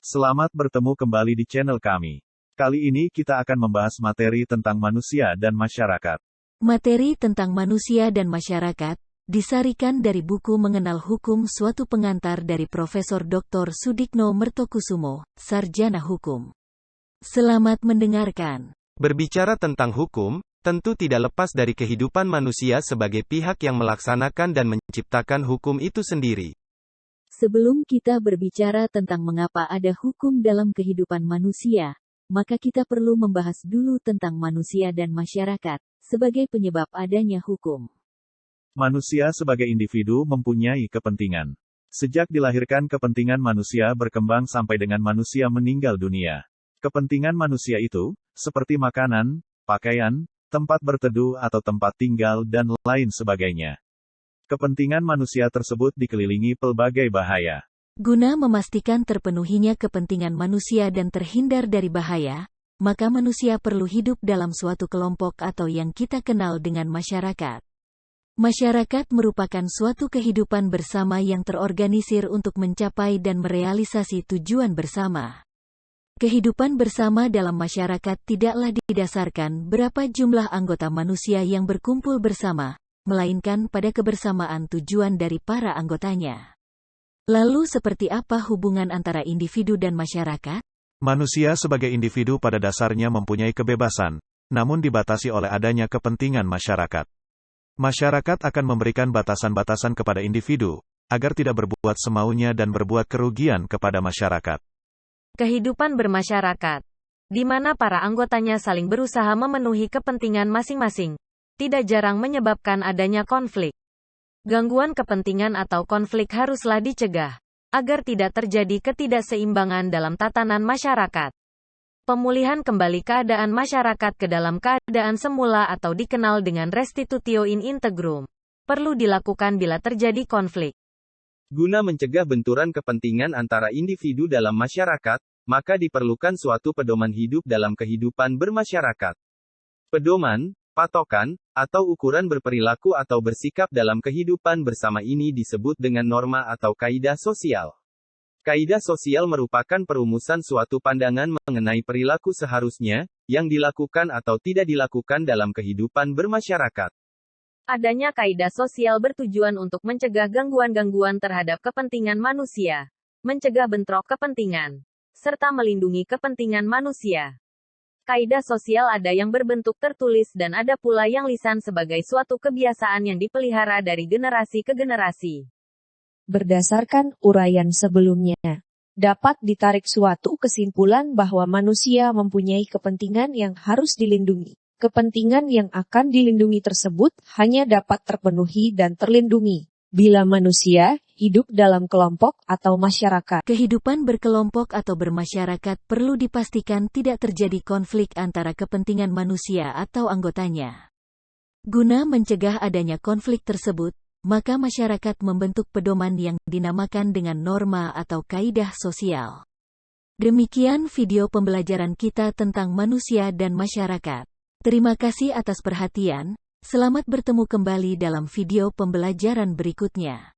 Selamat bertemu kembali di channel kami. Kali ini kita akan membahas materi tentang manusia dan masyarakat. Materi tentang manusia dan masyarakat disarikan dari buku Mengenal Hukum Suatu Pengantar dari Profesor Dr. Sudikno Mertokusumo, Sarjana Hukum. Selamat mendengarkan. Berbicara tentang hukum, tentu tidak lepas dari kehidupan manusia sebagai pihak yang melaksanakan dan menciptakan hukum itu sendiri. Sebelum kita berbicara tentang mengapa ada hukum dalam kehidupan manusia, maka kita perlu membahas dulu tentang manusia dan masyarakat sebagai penyebab adanya hukum. Manusia sebagai individu mempunyai kepentingan. Sejak dilahirkan, kepentingan manusia berkembang sampai dengan manusia meninggal dunia. Kepentingan manusia itu, seperti makanan, pakaian, tempat berteduh atau tempat tinggal dan lain sebagainya. Kepentingan manusia tersebut dikelilingi pelbagai bahaya. Guna memastikan terpenuhinya kepentingan manusia dan terhindar dari bahaya, maka manusia perlu hidup dalam suatu kelompok atau yang kita kenal dengan masyarakat. Masyarakat merupakan suatu kehidupan bersama yang terorganisir untuk mencapai dan merealisasi tujuan bersama. Kehidupan bersama dalam masyarakat tidaklah didasarkan berapa jumlah anggota manusia yang berkumpul bersama, melainkan pada kebersamaan tujuan dari para anggotanya. Lalu seperti apa hubungan antara individu dan masyarakat? Manusia sebagai individu pada dasarnya mempunyai kebebasan, namun dibatasi oleh adanya kepentingan masyarakat. Masyarakat akan memberikan batasan-batasan kepada individu, agar tidak berbuat semaunya dan berbuat kerugian kepada masyarakat. Kehidupan bermasyarakat, di mana para anggotanya saling berusaha memenuhi kepentingan masing-masing, tidak jarang menyebabkan adanya konflik. Gangguan kepentingan atau konflik haruslah dicegah, agar tidak terjadi ketidakseimbangan dalam tatanan masyarakat. Pemulihan kembali keadaan masyarakat ke dalam keadaan semula atau dikenal dengan restitutio in integrum, perlu dilakukan bila terjadi konflik. Guna mencegah benturan kepentingan antara individu dalam masyarakat, maka diperlukan suatu pedoman hidup dalam kehidupan bermasyarakat. Pedoman, patokan, atau ukuran berperilaku atau bersikap dalam kehidupan bersama ini disebut dengan norma atau kaidah sosial. Kaidah sosial merupakan perumusan suatu pandangan mengenai perilaku seharusnya, yang dilakukan atau tidak dilakukan dalam kehidupan bermasyarakat. Adanya kaidah sosial bertujuan untuk mencegah gangguan-gangguan terhadap kepentingan manusia, mencegah bentrok kepentingan, serta melindungi kepentingan manusia. Kaidah sosial ada yang berbentuk tertulis dan ada pula yang lisan sebagai suatu kebiasaan yang dipelihara dari generasi ke generasi. Berdasarkan uraian sebelumnya, dapat ditarik suatu kesimpulan bahwa manusia mempunyai kepentingan yang harus dilindungi. Kepentingan yang akan dilindungi tersebut hanya dapat terpenuhi dan terlindungi bila manusia hidup dalam kelompok atau masyarakat. Kehidupan berkelompok atau bermasyarakat perlu dipastikan tidak terjadi konflik antara kepentingan manusia atau anggotanya. Guna mencegah adanya konflik tersebut, maka masyarakat membentuk pedoman yang dinamakan dengan norma atau kaidah sosial. Demikian video pembelajaran kita tentang manusia dan masyarakat. Terima kasih atas perhatian. Selamat bertemu kembali dalam video pembelajaran berikutnya.